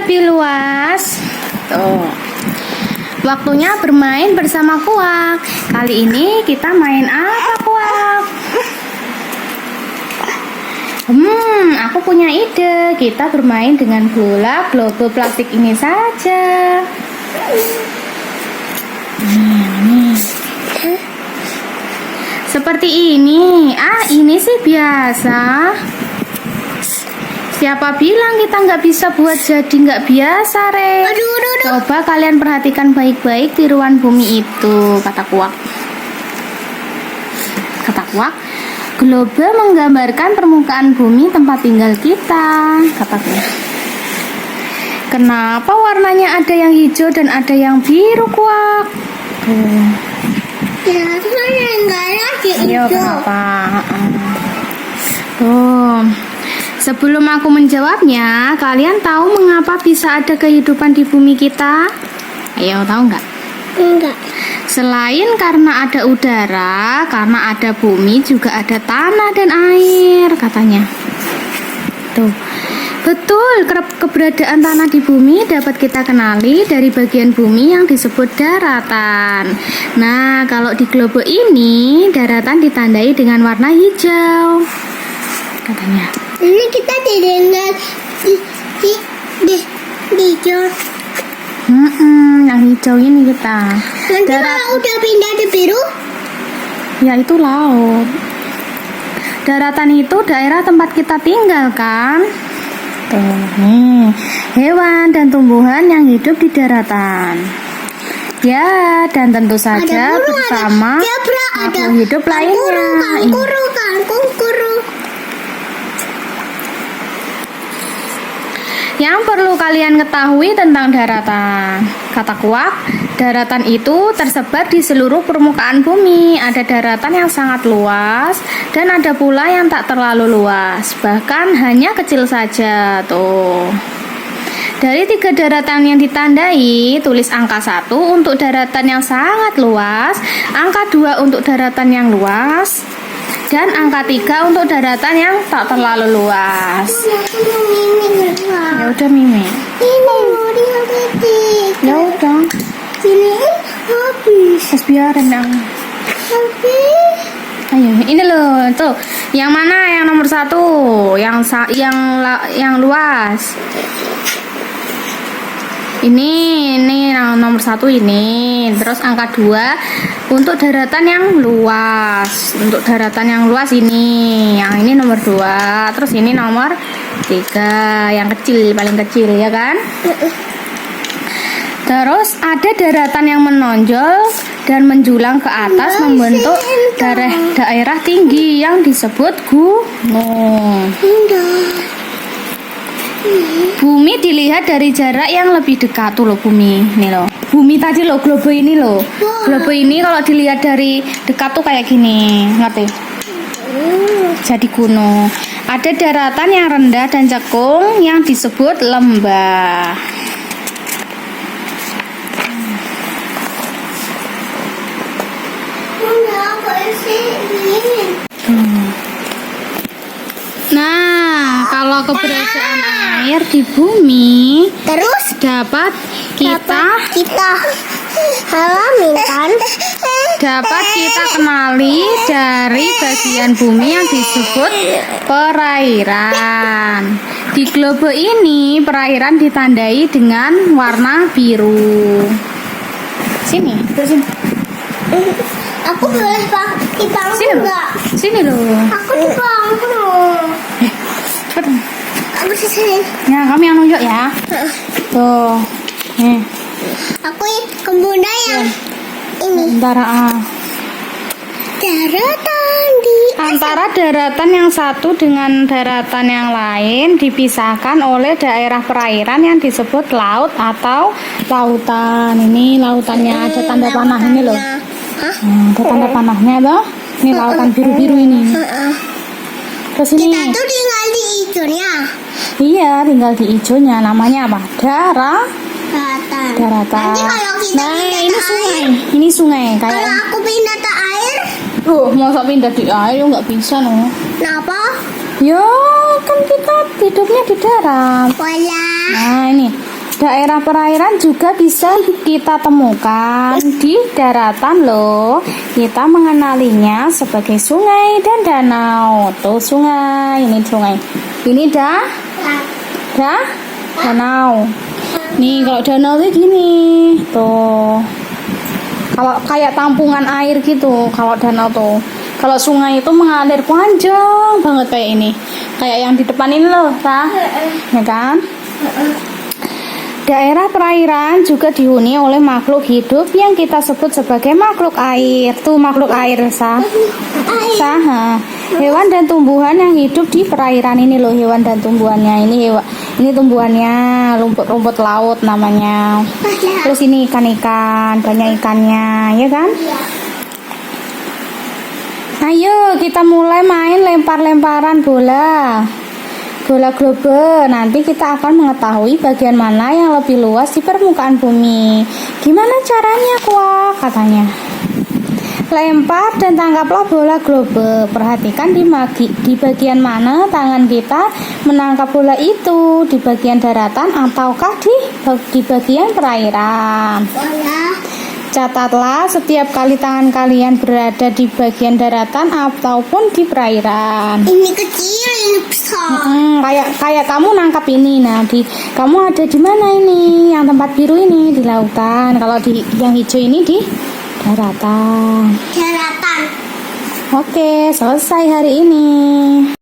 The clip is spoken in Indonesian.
lebih luas. Tuh. Waktunya bermain bersama Kuak. Kali ini kita main apa, Kuak? Aku punya ide. Kita bermain dengan bola globe plastik ini saja. Nih. Seperti ini. Ini sih biasa. Siapa bilang kita nggak bisa buat jadi nggak biasa, Re? Coba kalian perhatikan baik-baik tiruan bumi itu, kata Kuak. Kata Kuak, globe menggambarkan permukaan bumi tempat tinggal kita, kata Kuak. Kenapa warnanya ada yang hijau dan ada yang biru, Kuak? Iya, kenapa? Sebelum aku menjawabnya, kalian tahu mengapa bisa ada kehidupan di bumi kita? Ayo, tahu nggak? Enggak. Selain karena ada udara, karena ada bumi, juga ada tanah dan air, katanya. Tuh, betul, keberadaan tanah di bumi dapat kita kenali dari bagian bumi yang disebut daratan. Nah, kalau di globe ini, daratan ditandai dengan warna hijau, katanya. Ini kita didengar di hijau. Yang hijau ini kita. Nanti kalau udah pindah di biru? Ya, itu laut. Daratan itu daerah tempat kita tinggal, kan? Tuh, nih, hewan dan tumbuhan yang hidup di daratan. Ya, dan tentu saja bersama makhluk hidup lainnya. Kangkuru. Yang perlu kalian ketahui tentang daratan, kata Kuak, daratan itu tersebar di seluruh permukaan bumi. Ada daratan yang sangat luas dan ada pula yang tak terlalu luas, bahkan hanya kecil saja. Tuh. Dari 3 daratan yang ditandai, tulis angka 1 untuk daratan yang sangat luas, angka 2 untuk daratan yang luas, dan angka 3 untuk daratan yang tak terlalu luas. Ya udah, Mimi. Ini udah detik. Ya udah. Ini habis. Biarin dong. Habis. Ayo, ini loh, tuh. Yang mana yang nomor 1? Yang luas. Ini nomor 1 ini. Terus angka 2 untuk daratan yang luas. Untuk daratan yang luas ini. Yang ini nomor 2. Terus ini nomor 3. Yang kecil, paling kecil, ya kan? Terus ada daratan yang menonjol dan menjulang ke atas membentuk daerah tinggi yang disebut gunung. Bumi dilihat dari jarak yang lebih dekat tuh loh, bumi ini loh. Bumi tadi loh, globe ini loh. Globe ini kalau dilihat dari dekat tuh kayak gini, ngerti? Jadi gunung. Ada daratan yang rendah dan cekung yang disebut lembah. Nah, kalau keberadaan air di bumi Terus dapat kita alami kan? dapat kita kenali dari bagian bumi yang disebut perairan. Di globe ini perairan ditandai dengan warna biru. Sini. Aku boleh pakai bangku enggak? Sini loh. Aku di bangku. Cepet. Aku sini. Ya, kami yang nunjuk ya. Tuh. Nih. Aku kebunda yang ini. Antara Daratan di antara daratan yang satu dengan daratan yang lain dipisahkan oleh daerah perairan yang disebut laut atau lautan. Ini lautannya ada tanda panah ini loh. Ada tanda panahnya loh. Ini lautan biru-biru ini. Terus ini. Kita tuh tinggal di hijaunya. Iya, tinggal di hijaunya. Namanya apa? Daratan. Nanti kalau kita pindah ini ke sungai. air, Ini sungai kalau kayak. aku pindah ke air, Masa pindah di air nggak bisa loh. kenapa? Ya, kan kita hidupnya di darat. Wala. Nah, ini Daerah perairan juga bisa kita temukan di daratan loh. Kita mengenalinya sebagai sungai dan danau. Tuh sungai, ini sungai. Ini danau. Nih kalau danau tuh gini. Tuh. Kalau kayak tampungan air gitu, kalau danau tuh. Kalau sungai itu mengalir panjang banget kayak ini. Kayak yang di depan ini loh, Tah. Ya kan? Daerah perairan juga dihuni oleh makhluk hidup yang kita sebut sebagai makhluk air. Tuh makhluk air, Sah. Hewan dan tumbuhan yang hidup di perairan ini loh, hewan dan tumbuhannya. Ini tumbuhannya, rumput laut namanya. Terus ini ikan-ikan, banyak ikannya, ya kan? Ayo kita mulai main lempar-lemparan bola globe. Nanti kita akan mengetahui bagian mana yang lebih luas di permukaan bumi. Gimana caranya, Kuak? Katanya. Lempar dan tangkaplah bola globe. Perhatikan di bagian mana tangan kita menangkap bola itu, di bagian daratan ataukah di bagian perairan. Bola. Catatlah setiap kali tangan kalian berada di bagian daratan ataupun di perairan. Ini kecil, ini besar. Kayak kamu nangkap ini. Nah, kamu ada di mana ini? Yang tempat biru ini di lautan. Kalau yang hijau ini di daratan. Daratan. Oke, selesai hari ini.